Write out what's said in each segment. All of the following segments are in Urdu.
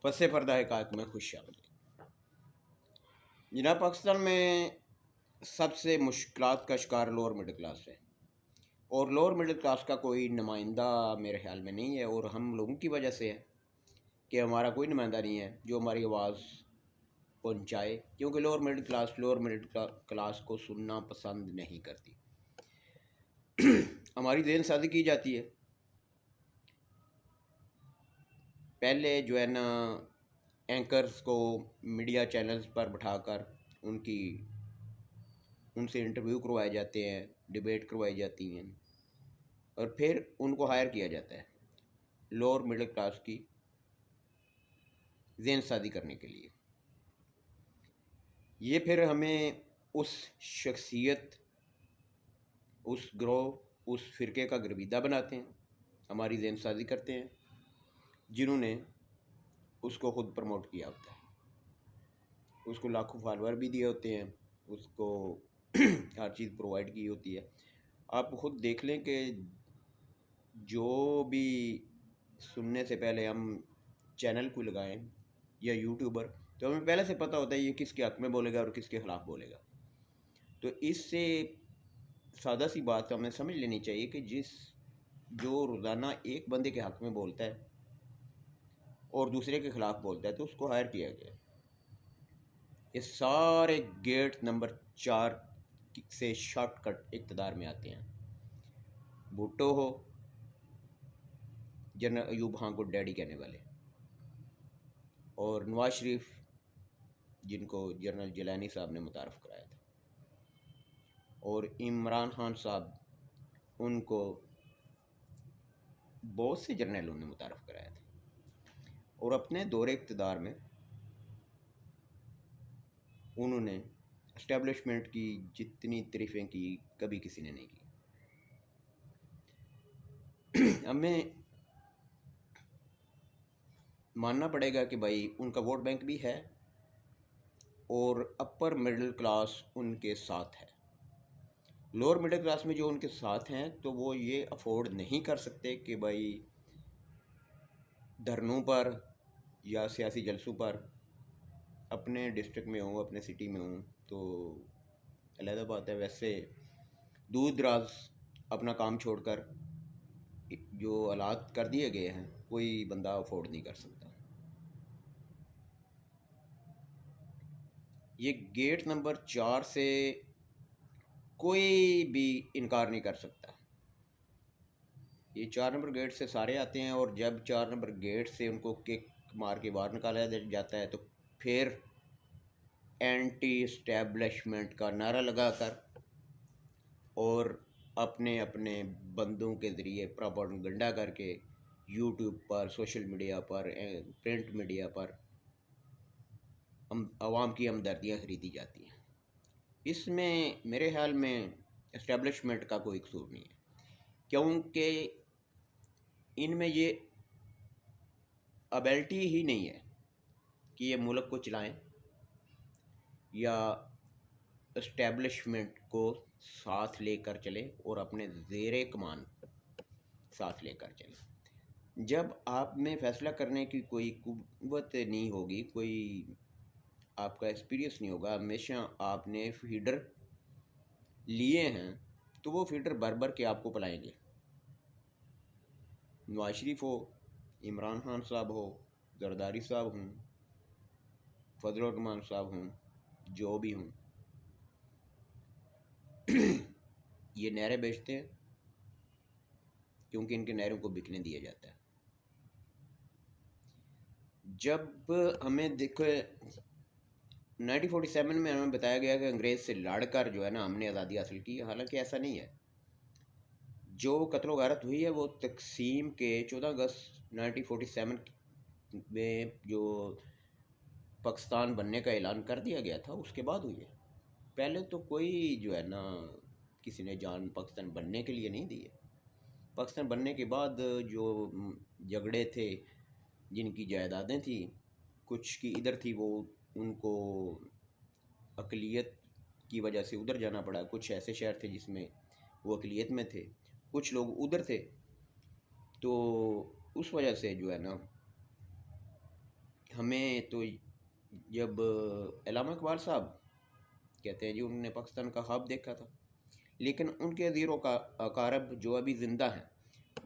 پس پردہ حقائق میں خوش آمدید۔ جناب، پاکستان میں سب سے مشکلات کا شکار لوور مڈل کلاس ہے، اور لوور مڈل کلاس کا کوئی نمائندہ میرے خیال میں نہیں ہے، اور ہم لوگوں کی وجہ سے ہے کہ ہمارا کوئی نمائندہ نہیں ہے جو ہماری آواز پہنچائے، کیونکہ لوور مڈل کلاس کو سننا پسند نہیں کرتی۔ ہماری ذہن سازی کی جاتی ہے، پہلے جو ہے نا اینکرز کو میڈیا چینلز پر بٹھا کر ان سے انٹرویو کروائے جاتے ہیں، ڈیبیٹ کروائی جاتی ہیں، اور پھر ان کو ہائر کیا جاتا ہے لوور مڈل کلاس کی ذہن سازی کرنے کے لیے۔ یہ پھر ہمیں اس شخصیت، اس گروہ، اس فرقے کا گرویدہ بناتے ہیں، ہماری ذہن سازی کرتے ہیں، جنہوں نے اس کو خود پروموٹ کیا ہوتا ہے، اس کو لاکھوں فالوور بھی دیے ہوتے ہیں، اس کو ہر چیز پرووائڈ کی ہوتی ہے۔ آپ خود دیکھ لیں کہ جو بھی سننے سے پہلے ہم چینل کو لگائیں یا یوٹیوبر، تو ہمیں پہلے سے پتہ ہوتا ہے یہ کس کے حق میں بولے گا اور کس کے خلاف بولے گا۔ تو اس سے سادہ سی بات ہمیں سمجھ لینی چاہیے کہ جو روزانہ ایک بندے کے حق میں بولتا ہے اور دوسرے کے خلاف بولتا ہے تو اس کو ہائر کیا گیا۔ یہ سارے گیٹ نمبر 4 سے شارٹ کٹ اقتدار میں آتے ہیں۔ بھٹو ہو، جنرل ایوب خان کو ڈیڈی کہنے والے، اور نواز شریف جن کو جنرل جیلانی صاحب نے متعارف کرایا تھا، اور عمران خان صاحب ان کو بہت سے جرنیلوں نے متعارف کرایا تھا، اور اپنے دور اقتدار میں انہوں نے اسٹیبلشمنٹ کی جتنی تعریفیں کی کبھی کسی نے نہیں کی۔ ہمیں ماننا پڑے گا کہ بھائی ان کا ووٹ بینک بھی ہے، اور اپر مڈل کلاس ان کے ساتھ ہے۔ لوور مڈل کلاس میں جو ان کے ساتھ ہیں تو وہ یہ افورڈ نہیں کر سکتے کہ بھائی دھرنوں پر یا سیاسی جلسوں پر اپنے ڈسٹرکٹ میں ہوں، اپنے سٹی میں ہوں، تو علیحدہ بات ہے، ویسے دور دراز اپنا کام چھوڑ کر جو آلات کر دیے گئے ہیں کوئی بندہ افورڈ نہیں کر سکتا۔ یہ گیٹ نمبر 4 سے کوئی بھی انکار نہیں کر سکتا۔ یہ 4 نمبر گیٹ سے سارے آتے ہیں، اور جب 4 نمبر گیٹ سے ان کو کک مار کے باہر نکالا جاتا ہے تو پھر اینٹی اسٹیبلشمنٹ کا نعرہ لگا کر اور اپنے اپنے بندوں کے ذریعے پروپیگنڈا کر کے یوٹیوب پر، سوشل میڈیا پر، پرنٹ میڈیا پر عوام کی ہمدردیاں خریدی جاتی ہیں۔ اس میں میرے خیال میں اسٹیبلشمنٹ کا کوئی قصور نہیں ہے، کیونکہ ان میں یہ ابیلٹی ہی نہیں ہے کہ یہ ملک کو چلائیں یا اسٹیبلشمنٹ کو ساتھ لے کر چلیں اور اپنے زیر کمان ساتھ لے کر چلیں۔ جب آپ میں فیصلہ کرنے کی کوئی قوت نہیں ہوگی، کوئی آپ کا ایکسپیرینس نہیں ہوگا، ہمیشہ آپ نے فیڈر لیے ہیں، تو وہ فیڈر بھر بھر کے آپ کو پلائیں گے۔ نواز شریف ہو، عمران خان صاحب ہو، زرداری صاحب ہوں، فضل الرحمان صاحب ہوں، جو بھی ہوں، یہ نہریں بیچتے ہیں کیونکہ ان کے نہروں کو بکنے دیا جاتا ہے۔ جب ہمیں دیکھو 1947 میں ہمیں بتایا گیا کہ انگریز سے لڑ کر جو ہے نا ہم نے آزادی حاصل کی، حالانکہ ایسا نہیں ہے۔ جو قتل و غارت ہوئی ہے وہ تقسیم کے 14 اگست 1947 میں جو پاکستان بننے کا اعلان کر دیا گیا تھا اس کے بعد ہوئی ہے۔ پہلے تو کوئی جو ہے نا کسی نے جان پاکستان بننے کے لیے نہیں دی ہے۔ پاکستان بننے کے بعد جو جھگڑے تھے، جن کی جائیدادیں تھیں، کچھ کی ادھر تھی، وہ ان کو اقلیت کی وجہ سے ادھر جانا پڑا۔ کچھ ایسے شہر تھے جس میں وہ اقلیت میں تھے، کچھ لوگ ادھر تھے، تو اس وجہ سے جو ہے نا ہمیں تو جب علامہ اقبال صاحب کہتے ہیں جی انہوں نے پاکستان کا خواب دیکھا تھا، لیکن ان کے عزیروں کا اقارب جو ابھی زندہ ہیں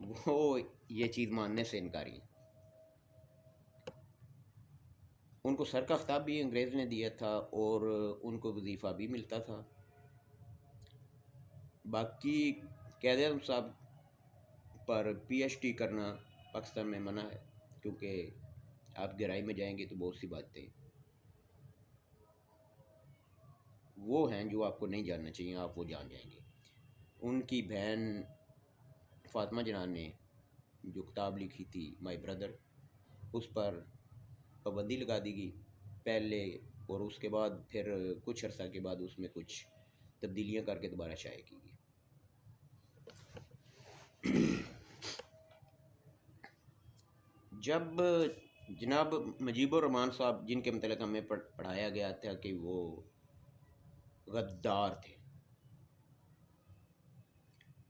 وہ یہ چیز ماننے سے انکاری ہیں۔ ان کو سر کا خطاب بھی انگریز نے دیا تھا اور ان کو وظیفہ بھی ملتا تھا۔ باقی قائد اعظم صاحب پر پی ایچ ڈی کرنا پاکستان میں منع ہے، کیونکہ آپ گہرائی میں جائیں گے تو بہت سی باتیں وہ ہیں جو آپ کو نہیں جاننا چاہیے، آپ وہ جان جائیں گے۔ ان کی بہن فاطمہ جنان نے جو کتاب لکھی تھی مائی بردر، اس پر پابندی لگا دی گئی پہلے، اور اس کے بعد پھر کچھ عرصہ کے بعد اس میں کچھ تبدیلیاں کر کے دوبارہ شائع کی گئی۔ جب جناب مجیب الرحمان صاحب، جن کے متعلق ہمیں پڑھایا گیا تھا کہ وہ غدار تھے،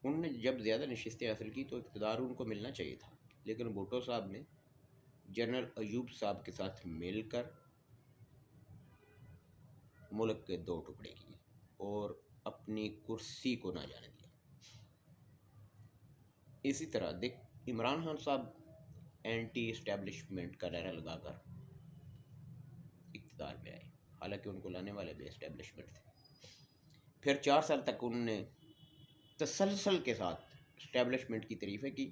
انہوں نے جب زیادہ نشستیں حاصل کی تو اقتدار ان کو ملنا چاہیے تھا، لیکن بھٹو صاحب نے جنرل ایوب صاحب کے ساتھ مل کر ملک کے دو ٹکڑے کیے اور اپنی کرسی کو نہ جانے دیا۔ اسی طرح عمران خان صاحب اینٹی اسٹیبلشمنٹ کا نعرہ لگا کر اقتدار میں آئے، حالانکہ ان کو لانے والے بھی اسٹیبلشمنٹ تھے۔ پھر 4 سال تک انہوں نے تسلسل کے ساتھ اسٹیبلشمنٹ کی تعریفیں کی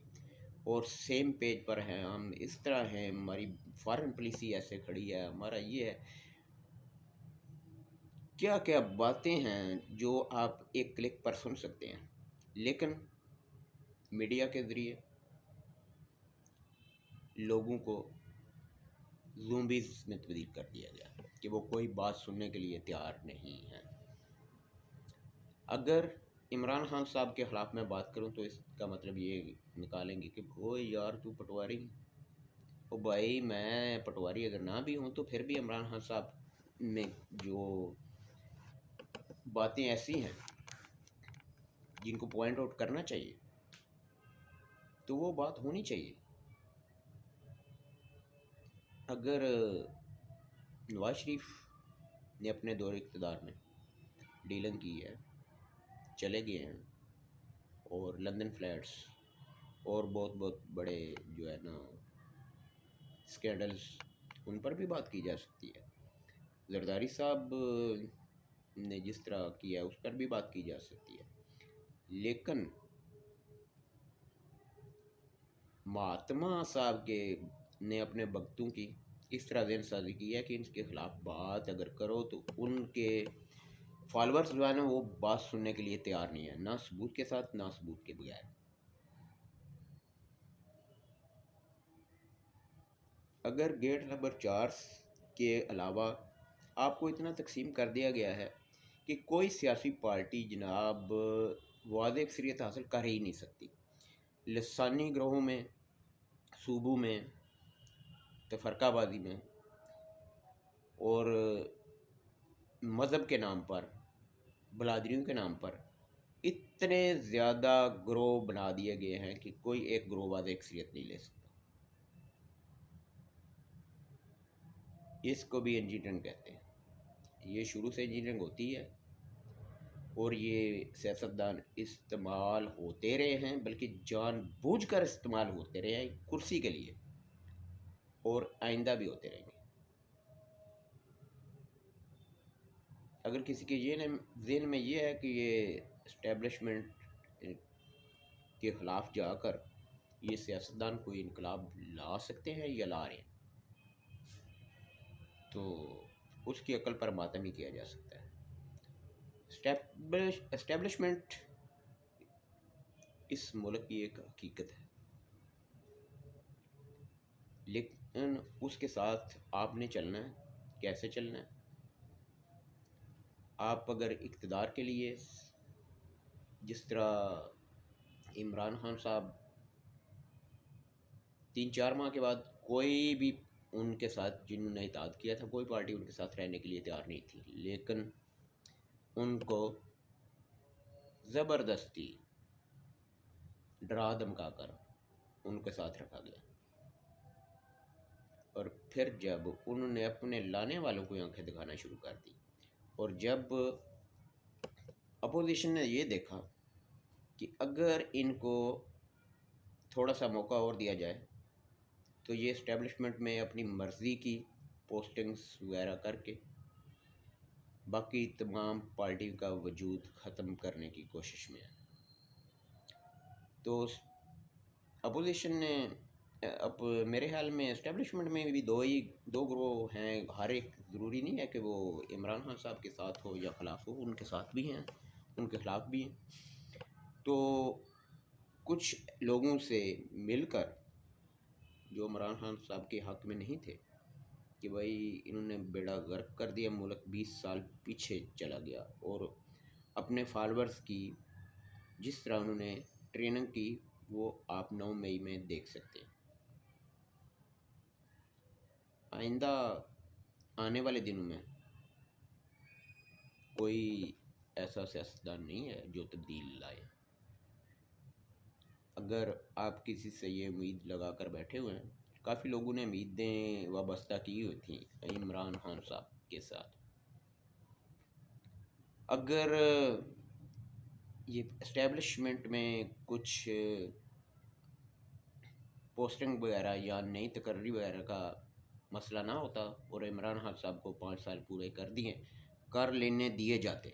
اور سیم پیج پر ہیں، ہم اس طرح ہیں، ہماری فارن پالیسی ایسے کھڑی ہے، ہمارا یہ ہے، کیا کیا باتیں ہیں جو آپ ایک کلک پر سن سکتے ہیں۔ لیکن میڈیا کے ذریعے لوگوں کو زومبیز میں تبدیل کر دیا گیا کہ وہ کوئی بات سننے کے لیے تیار نہیں ہیں۔ اگر عمران خان صاحب کے خلاف میں بات کروں تو اس کا مطلب یہ نکالیں گے کہ او یار تو پٹواری، او بھائی میں پٹواری اگر نہ بھی ہوں تو پھر بھی عمران خان صاحب میں جو باتیں ایسی ہیں جن کو پوائنٹ آؤٹ کرنا چاہیے تو وہ بات ہونی چاہیے۔ اگر نواز شریف نے اپنے دور اقتدار میں ڈیلنگ کی ہے، چلے گئے ہیں، اور لندن فلیٹس اور بہت بڑے جو ہے نا اسکینڈلز، ان پر بھی بات کی جا سکتی ہے۔ زرداری صاحب نے جس طرح کیا اس پر بھی بات کی جا سکتی ہے، لیکن مہاتما صاحب نے اپنے بختوں کی اس طرح ذہن سازی کی ہے کہ ان کے خلاف بات اگر کرو تو ان کے فالورز جو ہے نا وہ بات سننے کے لیے تیار نہیں ہے، نہ ثبوت کے ساتھ نہ ثبوت کے بغیر۔ اگر گیٹ نمبر 4 کے علاوہ آپ کو اتنا تقسیم کر دیا گیا ہے کہ کوئی سیاسی پارٹی جناب واضح اکثریت حاصل کر ہی نہیں سکتی، لسانی گروہوں میں، صوبوں میں، تفرقہ بازی میں اور مذہب کے نام پر، بلادریوں کے نام پر اتنے زیادہ گروہ بنا دیے گئے ہیں کہ کوئی ایک گروہ واضح اکثریت نہیں لے سکتا۔ اس کو بھی انجینئرنگ کہتے ہیں، یہ شروع سے انجینئرنگ ہوتی ہے اور یہ سیاستدان استعمال ہوتے رہے ہیں، بلکہ جان بوجھ کر استعمال ہوتے رہے ہیں کرسی کے لیے، اور آئندہ بھی ہوتے رہیں گے۔ اگر کسی کے ذہن میں یہ ہے کہ یہ اسٹیبلشمنٹ کے خلاف جا کر یہ سیاستدان کوئی انقلاب لا سکتے ہیں یا لا رہے ہیں، تو اس کی عقل پر ماتم ہی کیا جا سکتا ہے۔ اسٹیبلشمنٹ اس ملک کی ایک حقیقت ہے، لیکن اس کے ساتھ آپ نے چلنا ہے۔ کیسے چلنا ہے؟ آپ اگر اقتدار کے لیے جس طرح عمران خان صاحب 3-4 ماہ کے بعد کوئی بھی ان کے ساتھ جنہوں نے اتحاد کیا تھا، کوئی پارٹی ان کے ساتھ رہنے کے لیے تیار نہیں تھی، لیکن ان کو زبردستی ڈرا دھمکا کر ان کے ساتھ رکھا گیا۔ اور پھر جب انہوں نے اپنے لانے والوں کو آنکھیں دکھانا شروع کر دی، اور جب اپوزیشن نے یہ دیکھا کہ اگر ان کو تھوڑا سا موقع اور دیا جائے تو یہ اسٹیبلشمنٹ میں اپنی مرضی کی پوسٹنگز وغیرہ کر کے باقی تمام پارٹی کا وجود ختم کرنے کی کوشش میں ہے۔ تو اپوزیشن نے اب میرے خیال میں اسٹیبلشمنٹ میں بھی دو گروہ ہیں، ہر ایک ضروری نہیں ہے کہ وہ عمران خان صاحب کے ساتھ ہو یا خلاف ہو، ان کے ساتھ بھی ہیں، ان کے خلاف بھی ہیں۔ تو کچھ لوگوں سے مل کر جو عمران خان صاحب کے حق میں نہیں تھے کہ بھائی انہوں نے بیڑا غرق کر دیا، ملک 20 سال پیچھے چلا گیا، اور اپنے فالورز کی جس طرح انہوں نے ٹریننگ کی وہ آپ 9 مئی میں دیکھ سکتے ہیں۔ آئندہ آنے والے دنوں میں کوئی ایسا سیاستدان نہیں ہے جو تبدیل لائے۔ اگر آپ کسی سے یہ امید لگا کر بیٹھے ہوئے ہیں، کافی لوگوں نے امیدیں وابستہ کی ہوئی تھیں عمران خان صاحب کے ساتھ، اگر یہ اسٹیبلشمنٹ میں کچھ پوسٹنگ وغیرہ یا نئی تقرری وغیرہ کا مسئلہ نہ ہوتا اور عمران خان صاحب کو 5 سال پورے کر لینے دیے جاتے،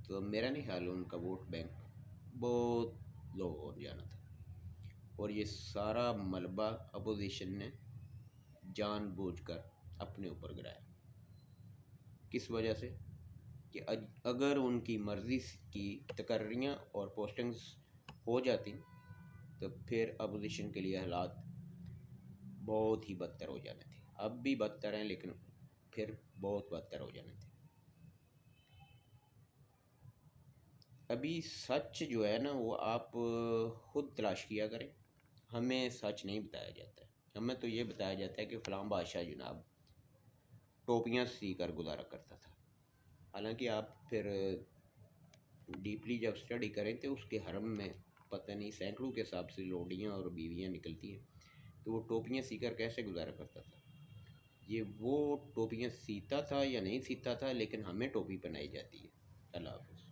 تو میرا نہیں خیال ان کا ووٹ بینک بہت لو ہو جانا تھا۔ اور یہ سارا ملبہ اپوزیشن نے جان بوجھ کر اپنے اوپر گرایا۔ کس وجہ سے؟ کہ اگر ان کی مرضی کی تقرریاں اور پوسٹنگز ہو جاتی تو پھر اپوزیشن کے لیے حالات بہت ہی بدتر ہو جانے تھے۔ اب بھی بدتر ہیں لیکن پھر بہت بدتر ہو جانے تھے۔ ابھی سچ جو ہے نا وہ آپ خود تلاش کیا کریں، ہمیں سچ نہیں بتایا جاتا ہے، ہمیں تو یہ بتایا جاتا ہے کہ فلاں بادشاہ جناب ٹوپیاں سی کر گزارا کرتا تھا، حالانکہ آپ پھر ڈیپلی جب اسٹڈی کریں تو اس کے حرم میں پتہ نہیں سینکڑوں کے حساب سے لوڈیاں اور بیویاں نکلتی ہیں، تو وہ ٹوپیاں سی کر کیسے گزارا کرتا تھا؟ یہ وہ ٹوپیاں سیتا تھا یا نہیں سیتا تھا، لیکن ہمیں ٹوپی پہنائی جاتی ہے۔ اللہ حافظ۔